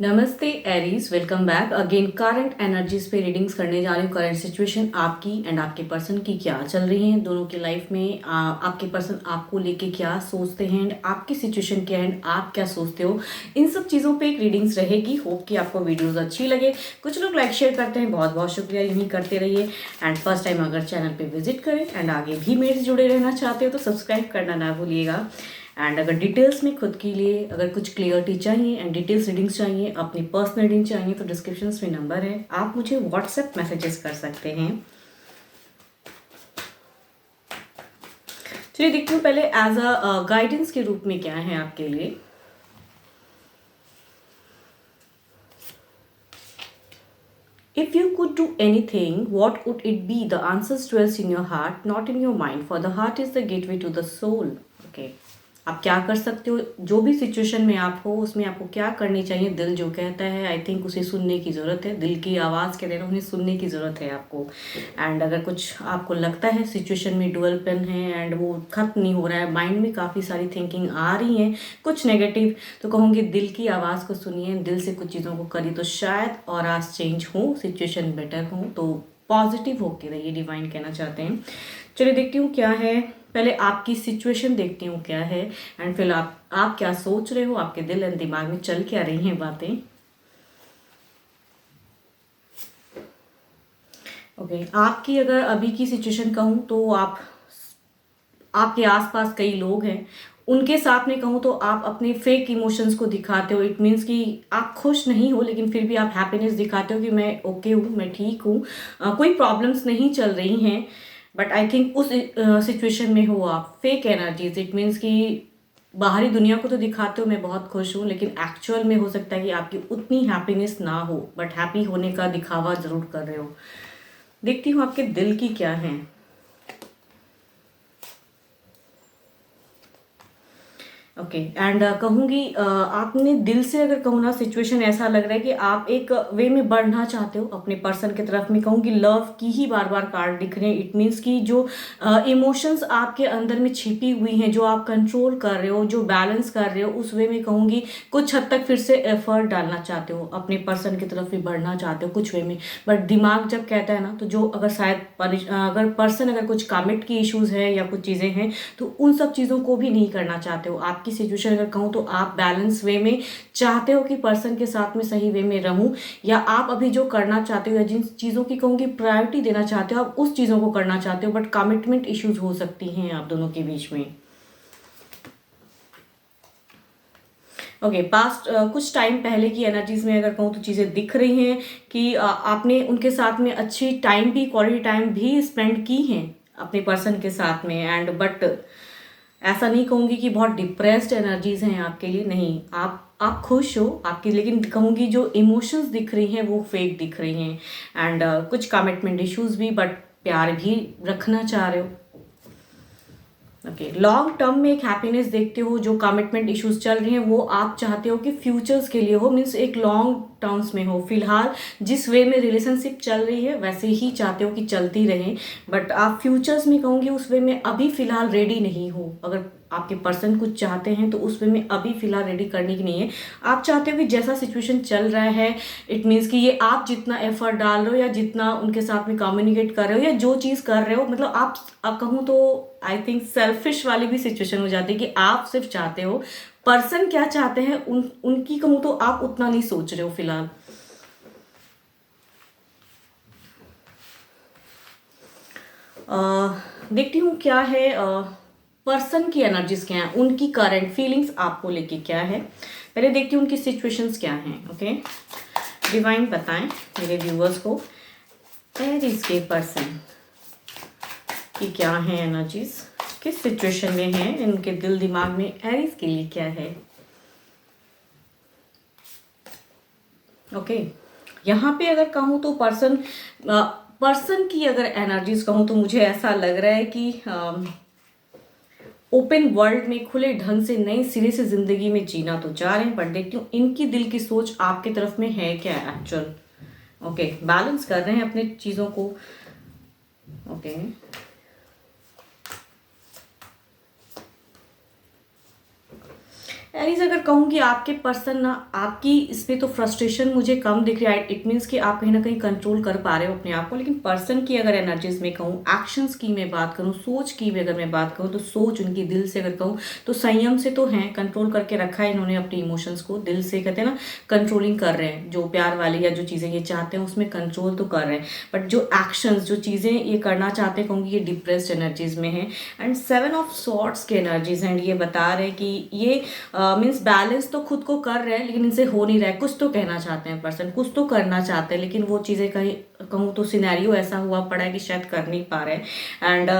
नमस्ते Aries, welcome back again. Current energies पे readings करने जा रही हूँ। करंट सिचुएशन आपकी एंड आपके पर्सन की क्या चल रही है, दोनों की लाइफ में आपके पर्सन आपको लेके क्या सोचते हैं एंड आपकी सिचुएशन क्या है एंड आप क्या सोचते हो, इन सब चीज़ों पे एक रीडिंग्स रहेगी। होप कि आपको वीडियोस अच्छी लगे। कुछ लोग लाइक शेयर करते हैं, बहुत बहुत शुक्रिया, यूँ ही करते रहिए। एंड फर्स्ट टाइम अगर चैनल पर विजिट करें एंड आगे भी मेरे से जुड़े रहना चाहते हो तो सब्सक्राइब करना ना भूलिएगा। एंड अगर डिटेल्स में खुद के लिए अगर कुछ क्लियरिटी चाहिए एंड डिटेल्स रीडिंग्स चाहिए, अपनी पर्सनल रीडिंग चाहिए, तो डिस्क्रिप्शन में नंबर है, आप मुझे व्हाट्सएप मैसेजेस कर सकते हैं। चलिए देखती हूँ पहले एज अ गाइडेंस के रूप में क्या है आपके लिए। If you could do anything, what would it be? The answers dwells in your heart, not in your mind. For the heart is the gateway to the soul. Okay. आप क्या कर सकते हो, जो भी सिचुएशन में आप हो उसमें आपको क्या करनी चाहिए। दिल जो कहता है, आई थिंक उसे सुनने की ज़रूरत है। दिल की आवाज़ कह रहे हैं, उन्हें सुनने की ज़रूरत है आपको। एंड अगर कुछ आपको लगता है सिचुएशन में डुअलपन है एंड वो खत्म नहीं हो रहा है, माइंड में काफ़ी सारी थिंकिंग आ रही हैं कुछ नेगेटिव, तो कहूँगी दिल की आवाज़ को सुनिए, दिल से कुछ चीज़ों को करिए तो शायद और आज चेंज हो, सिचुएशन बेटर हो। तो पॉजिटिव होके रहिए, डिवाइन कहना चाहते हैं। चलिए देखती हूँ क्या है, पहले आपकी सिचुएशन देखती हूँ क्या है एंड फिर आप क्या सोच रहे हो, आपके दिल एंड दिमाग में चल क्या रही हैं बातें। ओके, आपकी अगर अभी की सिचुएशन कहूँ तो आपके आसपास कई लोग हैं, उनके साथ में कहूँ तो आप अपने फेक इमोशंस को दिखाते हो। इट मीन्स कि आप खुश नहीं हो लेकिन फिर भी आप हैप्पीनेस दिखाते हो कि मैं ओके हूँ, मैं ठीक हूँ, कोई प्रॉब्लम्स नहीं चल रही हैं। बट आई थिंक उस सिचुएशन में हो आप। फेक एनर्जीज, इट मीन्स कि बाहरी दुनिया को तो दिखाते हो मैं बहुत खुश हूँ, लेकिन एक्चुअल में हो सकता है कि आपकी उतनी हैप्पीनेस ना हो, बट हैप्पी होने का दिखावा जरूर कर रहे हो। देखती हूँ आपके दिल की क्या है। ओके एंड कहूँगी आपने दिल से अगर कहूँ ना, सिचुएशन ऐसा लग रहा है कि आप एक वे में बढ़ना चाहते हो अपने पर्सन की तरफ में। कहूँगी लव की ही बार बार कार्ड दिख रहे हैं। इट मीन्स कि जो इमोशंस आपके अंदर में छिपी हुई हैं, जो आप कंट्रोल कर रहे हो, जो बैलेंस कर रहे हो, उस वे में कहूँगी कुछ हद तक फिर से एफर्ट डालना चाहते हो, अपने पर्सन की तरफ भी बढ़ना चाहते हो कुछ वे में। बट दिमाग जब कहता है ना, तो जो अगर शायद अगर पर्सन अगर कुछ कामिट की इश्यूज है या कुछ चीज़ें हैं, तो उन सब चीज़ों को भी नहीं करना चाहते हो। आपकी सिचुएशन अगर कहूँ तो आप बैलेंस वे में चाहते हो कि पर्सन के साथ में सही वे में रहूं, या आप अभी जो करना चाहते हो या जिन चीज़ों की कहूँगी प्रायोरिटी देना चाहते हो, आप उस चीज़ों को करना चाहते हो। बट कमिटमेंट इश्यूज हो सकती हैं आप दोनों के बीच में। ओके पास्ट कुछ टाइम पहले की एनर्जीज में अगर कहूँ तो चीज़ें दिख रही हैं कि आपने उनके साथ में अच्छी टाइम भी, क्वालिटी टाइम भी स्पेंड की हैं अपने पर्सन के साथ में। एंड बट ऐसा नहीं कहूँगी कि बहुत डिप्रेस्ड एनर्जीज हैं आपके लिए, नहीं, आप खुश हो आपकी, लेकिन कहूँगी जो इमोशंस दिख रही हैं वो फेक दिख रही हैं। एंड कुछ कमिटमेंट इश्यूज भी, बट प्यार भी रखना चाह रहे हो। ओके लॉन्ग टर्म में एक हैप्पीनेस देखते हो। जो कमिटमेंट इश्यूज चल रही हैं वो आप चाहते हो कि फ्यूचर्स के लिए हो, मीन्स एक लॉन्ग टर्म्स में हो। फिलहाल जिस वे में रिलेशनशिप चल रही है वैसे ही चाहते हो कि चलती रहे, बट आप फ्यूचर्स में कहूँगी उस वे में अभी फिलहाल रेडी नहीं हो। अगर आपके पर्सन कुछ चाहते हैं तो उस वे में अभी फिलहाल रेडी करने की नहीं है। आप चाहते हो कि जैसा सिचुएशन चल रहा है, इट मीन्स कि ये आप जितना एफर्ट डाल रहे हो या जितना उनके साथ में कम्युनिकेट कर रहे हो या जो चीज़ कर रहे हो, मतलब आप कहूँ तो आई थिंक सेल्फिश वाली भी सिचुएशन हो जाती है कि आप सिर्फ चाहते हो, पर्सन क्या चाहते हैं उनकी कहूँ तो आप उतना नहीं सोच रहे हो फिलहाल। देखती हूँ क्या है, पर्सन की एनर्जीज क्या है, उनकी करंट फीलिंग्स आपको लेके क्या है। पहले देखती हूँ उनकी सिचुएशंस क्या हैं। ओके डिवाइन बताएं मेरे व्यूअर्स को एरीज के पर्सन की क्या है एनर्जीज, किस सिचुएशन में है, इनके दिल दिमाग में एरीज के लिए क्या है। ओके यहाँ पे अगर कहूँ तो पर्सन की अगर एनर्जीज कहूँ तो मुझे ऐसा लग रहा है कि ओपन वर्ल्ड में खुले ढंग से नए सिरे से जिंदगी में जीना तो चाह रहे हैं, पर देखती हूँ इनकी दिल की सोच आपकी तरफ में है क्या एक्चुअल। ओके बैलेंस कर रहे हैं अपने चीज़ों को। ओके एरीज अगर कहूँ कि आपके पर्सन ना आपकी इस पे तो फ्रस्ट्रेशन मुझे कम दिख रहा है, इट मीन्स कि आप कहीं ना कहीं कंट्रोल कर पा रहे हो अपने आप को, लेकिन पर्सन की अगर एनर्जीज में कहूँ, एक्शंस की मैं बात करूँ, सोच की भी अगर मैं बात करूँ, तो सोच उनकी दिल से अगर कहूँ तो संयम से तो हैं, कंट्रोल करके रखा है इन्होंने अपने इमोशंस को, दिल से कहते हैं ना कंट्रोलिंग कर रहे हैं, जो प्यार वाली या जो चीज़ें ये चाहते हैं उसमें कंट्रोल तो कर रहे हैं, बट जो एक्शंस जो चीज़ें ये करना चाहते हैं कहूँगी ये डिप्रेस्ड एनर्जीज में है। एंड 7 ऑफ सॉर्ट्स के एनर्जीज एंड ये बता रहे हैं कि ये मीन्स बैलेंस तो खुद को कर रहे हैं लेकिन इनसे हो नहीं रहा है, कुछ तो कहना चाहते हैं पर्सन, कुछ तो करना चाहते हैं, लेकिन वो चीज़ें कहीं कहूँ तो सिनेरियो ऐसा हुआ पड़ा है कि शायद कर नहीं पा रहे हैं। एंड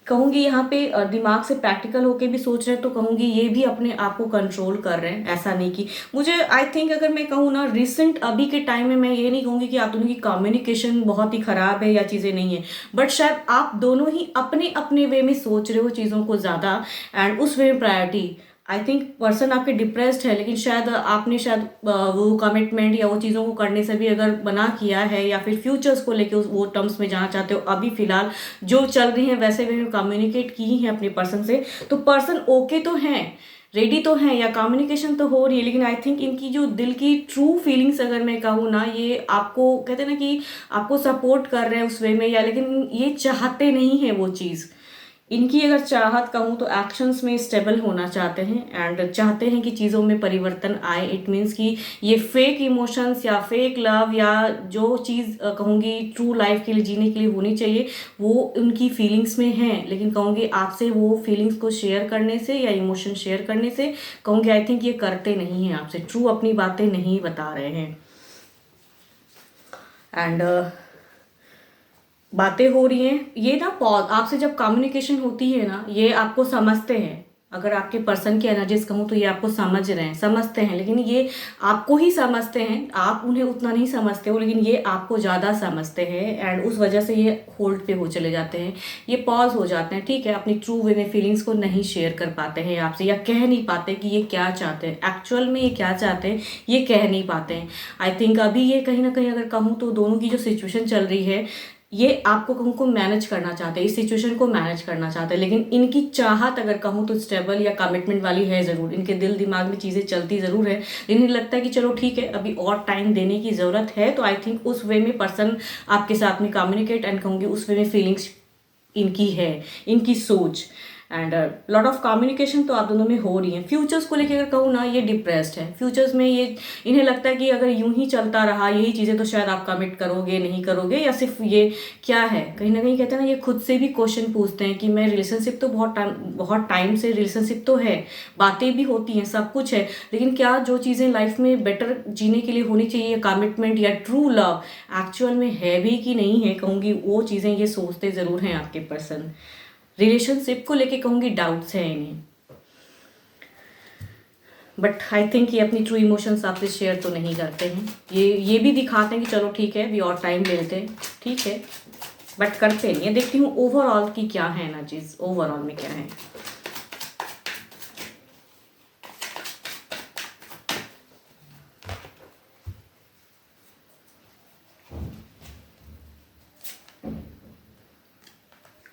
कहूँगी यहाँ पे दिमाग से प्रैक्टिकल होके भी सोच रहे हैं, तो कहूँगी ये भी अपने आप को कंट्रोल कर रहे हैं, ऐसा नहीं कि मुझे आई थिंक अगर मैं कहूँ ना रिसेंट अभी के टाइम में मैं ये नहीं कहूँगी कि आप दोनों की कम्युनिकेशन बहुत ही खराब है या चीज़ें नहीं है, बट शायद आप दोनों ही अपने अपने वे में सोच रहे हो चीज़ों को ज़्यादा, एंड उस वे में प्रायोरिटी आई थिंक पर्सन आपके डिप्रेस्ड है, लेकिन शायद आपने शायद वो कमिटमेंट या वो चीज़ों को करने से भी अगर मना किया है, या फिर फ्यूचर्स को लेके वो टर्म्स में जाना चाहते हो, अभी फिलहाल जो चल रही है वैसे भी कम्युनिकेट की है अपने पर्सन से, तो पर्सन ओके तो हैं, रेडी तो हैं, या कम्युनिकेशन तो हो रही है, लेकिन आई थिंक इनकी जो दिल की ट्रू फीलिंग्स अगर मैं कहूँ ना, ये आपको कहते हैं ना कि आपको सपोर्ट कर रहे हैं उस वे में, या लेकिन ये चाहते नहीं है वो चीज़, इनकी अगर चाहत कहूँ तो एक्शंस में स्टेबल होना चाहते हैं एंड चाहते हैं कि चीज़ों में परिवर्तन आए। इट मीन्स कि ये फेक इमोशंस या फेक लव या जो चीज़ कहूँगी ट्रू लाइफ के लिए जीने के लिए होनी चाहिए वो उनकी फीलिंग्स में है, लेकिन कहूँगी आपसे वो फीलिंग्स को शेयर करने से या इमोशन शेयर करने से कहूँगी आई थिंक ये करते नहीं हैं, आपसे ट्रू अपनी बातें नहीं बता रहे हैं। एंड बातें हो रही हैं ये ना पॉज, आपसे जब कम्युनिकेशन होती है ना ये आपको समझते हैं, अगर आपके पर्सन की एनर्जीज कहूँ तो ये आपको समझ रहे हैं, समझते हैं, लेकिन ये आपको ही समझते हैं, आप उन्हें उतना नहीं समझते हो, लेकिन ये आपको ज़्यादा समझते हैं एंड उस वजह से ये होल्ड पे हो चले जाते हैं, ये पॉज हो जाते हैं, ठीक है, अपनी ट्रू वे में फीलिंग्स को नहीं शेयर कर पाते हैं आपसे, या कह नहीं पाते कि ये क्या चाहते हैं, एक्चुअल में ये क्या चाहते हैं ये कह नहीं पाते हैं। आई थिंक अभी ये कहीं ना कहीं अगर कहूँ तो दोनों की जो सिचुएशन चल रही है ये आपको कहूँ को मैनेज करना चाहते हैं, इस सिचुएशन को मैनेज करना चाहते हैं, लेकिन इनकी चाहत अगर कहूँ तो स्टेबल या कमिटमेंट वाली है ज़रूर, इनके दिल दिमाग में चीज़ें चलती ज़रूर है, इन्हें लगता है कि चलो ठीक है अभी और टाइम देने की ज़रूरत है, तो आई थिंक उस वे में पर्सन आपके साथ में कम्युनिकेट एंड कहूँगी उस वे में फीलिंग्स इनकी है, इनकी सोच एंड लॉट ऑफ कम्युनिकेशन तो आप दोनों में हो रही है। फ्यूचर्स को लेकर अगर कहूँ ना ये डिप्रेस्ड है, फ्यूचर्स में ये इन्हें लगता है कि अगर यूं ही चलता रहा यही चीज़ें तो शायद आप कमिट करोगे नहीं करोगे, या सिर्फ ये क्या है, कहीं ना कहीं कहते हैं ना ये खुद से भी क्वेश्चन पूछते हैं कि मैं रिलेशनशिप तो बहुत टाइम से रिलेशनशिप तो है, बातें भी होती हैं, सब कुछ है, लेकिन क्या जो चीज़ें लाइफ में बेटर जीने के लिए होनी चाहिए, कमिटमेंट या ट्रू लव एक्चुअल में है भी कि नहीं है, कहूँगी वो चीज़ें ये सोचते ज़रूर हैं आपके पर्सन। रिलेशनशिप को लेके कहूँगी डाउट्स हैं इन्हें, बट आई थिंक ये अपनी ट्रू इमोशंस आपसे शेयर तो नहीं करते हैं, ये भी दिखाते हैं कि चलो ठीक है अभी और टाइम लेते हैं, ठीक है, बट करते नहीं है। देखती हूँ ओवरऑल की क्या है एनर्जीज, ओवरऑल में क्या है।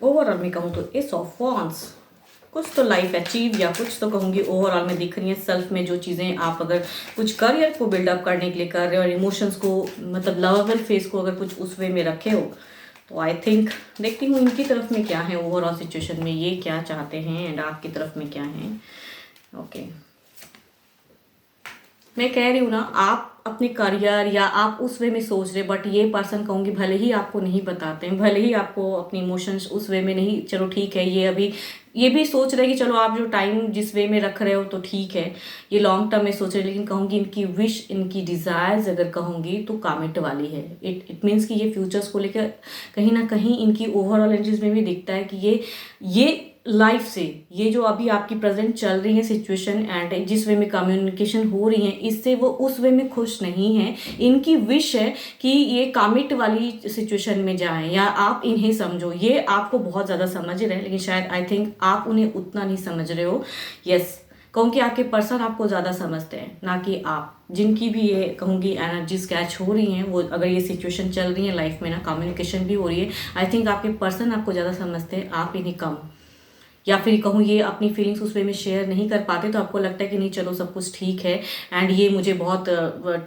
ओवरऑल में कहूँ तो एस ऑफ वॉन्ड्स, कुछ तो लाइफ अचीव या कुछ तो कहूँगी ओवरऑल में दिख रही है, सेल्फ में जो चीज़ें आप अगर कुछ करियर को बिल्डअप करने के लिए कर रहे हो और इमोशंस को मतलब लवेबल फेस को अगर कुछ उस वे में रखे हो, तो आई थिंक देखती हूँ इनकी तरफ में क्या है, ओवरऑल सिचुएशन में ये क्या चाहते हैं एंड आपकी तरफ में क्या है। ओके मैं कह रही हूँ ना आप अपने करियर या आप उस वे में सोच रहे, बट ये पर्सन कहूँगी भले ही आपको नहीं बताते हैं, भले ही आपको अपनी इमोशंस उस वे में नहीं, चलो ठीक है ये अभी ये भी सोच रहे कि चलो आप जो टाइम जिस वे में रख रहे हो तो ठीक है, ये लॉन्ग टर्म में सोच रहे, लेकिन कहूँगी इनकी विश इनकी डिज़ायर्स अगर कहूँगी तो कामिट वाली है। इट मीन्स कि ये फ्यूचर्स को लेकर कहीं ना कहीं इनकी ओवरऑल एनर्जीज में भी दिखता है कि ये लाइफ से ये जो अभी आपकी प्रेजेंट चल रही है सिचुएशन एंड जिस वे में कम्युनिकेशन हो रही है इससे वो उस वे में खुश नहीं है। इनकी विश है कि ये कमिट वाली सिचुएशन में जाएं या आप इन्हें समझो, ये आपको बहुत ज़्यादा समझ रहे हैं, लेकिन शायद आई थिंक आप उन्हें उतना नहीं समझ रहे हो। यस कहूँगी आपके पर्सन आपको ज़्यादा समझते हैं ना कि आप, जिनकी भी ये कहूँगी एनर्जीज कैच हो रही हैं वो अगर ये सिचुएशन चल रही है लाइफ में ना कम्युनिकेशन भी हो रही है, आई थिंक आपके पर्सन आपको ज़्यादा समझते हैं, आप इन्हें कम। या फिर कहूँ ये अपनी फीलिंग्स उस वे में शेयर नहीं कर पाते, तो आपको लगता है कि नहीं चलो सब कुछ ठीक है एंड ये मुझे बहुत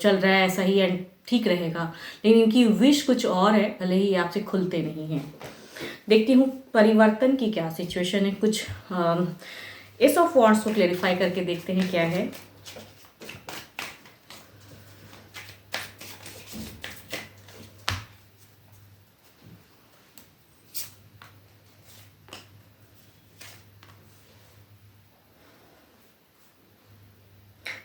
चल रहा है ऐसा ही एंड ठीक रहेगा, लेकिन इनकी विश कुछ और है, भले ही ये आपसे खुलते नहीं हैं। देखती हूँ परिवर्तन की क्या सिचुएशन है, कुछ एस ऑफ वॉन्ड्स को क्लेरिफाई करके देखते हैं क्या है।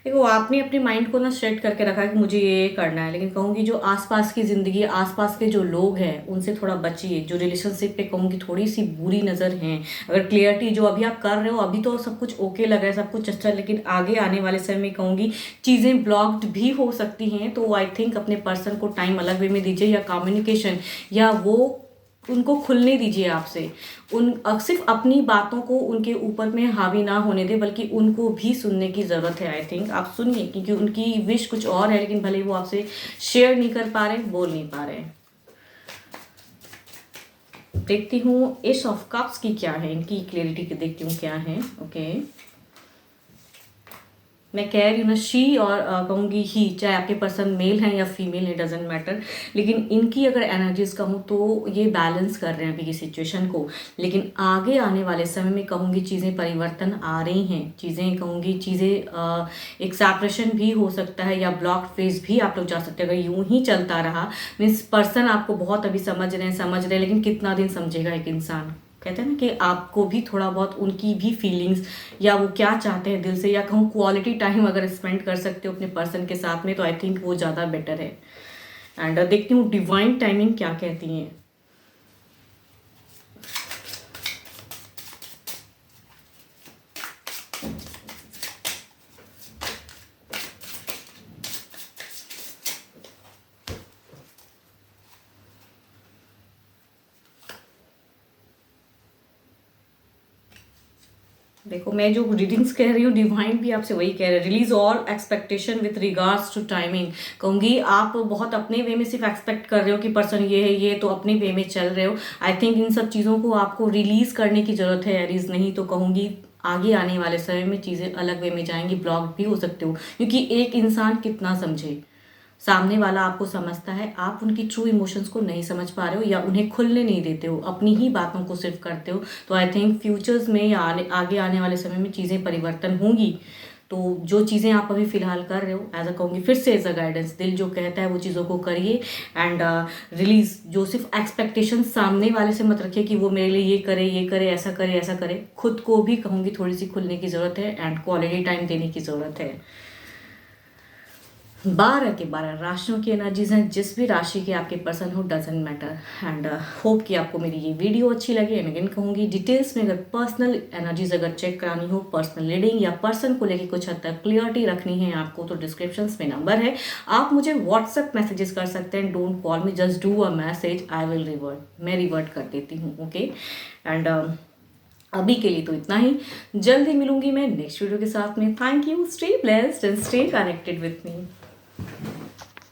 देखो आपने अपने माइंड को ना सेट करके रखा है कि मुझे ये करना है, लेकिन कहूँगी जो आसपास की ज़िंदगी, आसपास के जो लोग हैं उनसे थोड़ा बचिए। जो रिलेशनशिप पे कहूँगी थोड़ी सी बुरी नज़र हैं, अगर क्लियरिटी जो अभी आप कर रहे हो, अभी तो सब कुछ ओके लग रहा है, सब कुछ अच्छा, लेकिन आगे आने वाले समय में कहूँगी चीज़ें ब्लॉक्ड भी हो सकती हैं। तो आई थिंक अपने पर्सन को टाइम अलग वे में दीजिए, या कम्युनिकेशन या वो उनको खुलने दीजिए आपसे। सिर्फ अपनी बातों को उनके ऊपर में हावी ना होने दे, बल्कि उनको भी सुनने की ज़रूरत है। आई थिंक आप सुनिए, क्योंकि उनकी विश कुछ और है, लेकिन भले वो आपसे शेयर नहीं कर पा रहे, बोल नहीं पा रहे। देखती हूँ एस ऑफ कप्स की क्या है, इनकी क्लियरिटी की देखती हूँ क्या है। ओके, मैं कह रही हूँ ना शी और कहूँगी ही, चाहे आपके पर्सन मेल हैं या फीमेल है, डजेंट मैटर, लेकिन इनकी अगर एनर्जीज कहूँ तो ये बैलेंस कर रहे हैं अभी की सिचुएशन को। लेकिन आगे आने वाले समय में कहूँगी चीज़ें परिवर्तन आ रही हैं, चीज़ें कहूँगी चीज़ें एक सेपरेशन भी हो सकता है, या ब्लॉक फेज भी आप लोग जा सकते हैं अगर यूं ही चलता रहा। मीन्स पर्सन आपको बहुत अभी समझ रहे हैं, लेकिन कितना दिन समझेगा एक इंसान। कहते हैं ना कि आपको भी थोड़ा बहुत उनकी भी फीलिंग्स, या वो क्या चाहते हैं दिल से, या कहूँ क्वालिटी टाइम अगर स्पेंड कर सकते हो अपने पर्सन के साथ में, तो आई थिंक वो ज़्यादा बेटर है। एंड देखती हूँ डिवाइन टाइमिंग क्या कहती हैं। देखो मैं जो रीडिंग्स कह रही हूँ, डिवाइन भी आपसे वही कह रहे हैं, release all expectation with regards to timing. कहूँगी आप बहुत अपने वे में सिर्फ एक्सपेक्ट कर रहे हो कि पर्सन ये है, ये तो अपने वे में चल रहे हो। आई थिंक इन सब चीज़ों को आपको रिलीज करने की ज़रूरत है एरीज, नहीं तो कहूँगी आगे आने वाले समय में चीज़ें अलग वे में जाएंगी, ब्लॉक भी हो सकते हो। क्योंकि एक इंसान कितना समझे, सामने वाला आपको समझता है, आप उनकी ट्रू इमोशंस को नहीं समझ पा रहे हो, या उन्हें खुलने नहीं देते हो, अपनी ही बातों को सिर्फ करते हो। तो आई थिंक फ्यूचर्स में या आगे आने वाले समय में चीज़ें परिवर्तन होंगी। तो जो चीज़ें आप अभी फिलहाल कर रहे हो, एज अ कहूँगी फिर से एज अ गाइडेंस, दिल जो कहता है वो चीज़ों को करिए। एंड रिलीज, जो सिर्फ एक्सपेक्टेशन सामने वाले से मत रखिए कि वो मेरे लिए ये करे, ये करे, ऐसा करे, ऐसा करे। खुद को भी कहूँगी थोड़ी सी खुलने की ज़रूरत है एंड क्वालिटी टाइम देने की ज़रूरत है। 12 के 12 राशियों की एनर्जीज हैं, जिस भी राशि के आपके पर्सन हो, डजेंट मैटर। एंड होप कि आपको मेरी ये वीडियो अच्छी लगे। एंड अगेन कहूँगी डिटेल्स में अगर पर्सनल एनर्जीज अगर चेक करानी हो, पर्सनल रीडिंग या पर्सन को लेके कुछ हद तक क्लियरिटी रखनी है आपको, तो डिस्क्रिप्शन में नंबर है, आप मुझे व्हाट्सएप मैसेजेस कर सकते हैं। Don't call me, just do a message, I will revert, मैं रिवर्ट कर देती हूँ। ओके, एंड अभी के लिए तो इतना ही। जल्दी मिलूंगी मैं नेक्स्ट वीडियो के साथ में। Thank you, stay blessed and stay connected with me.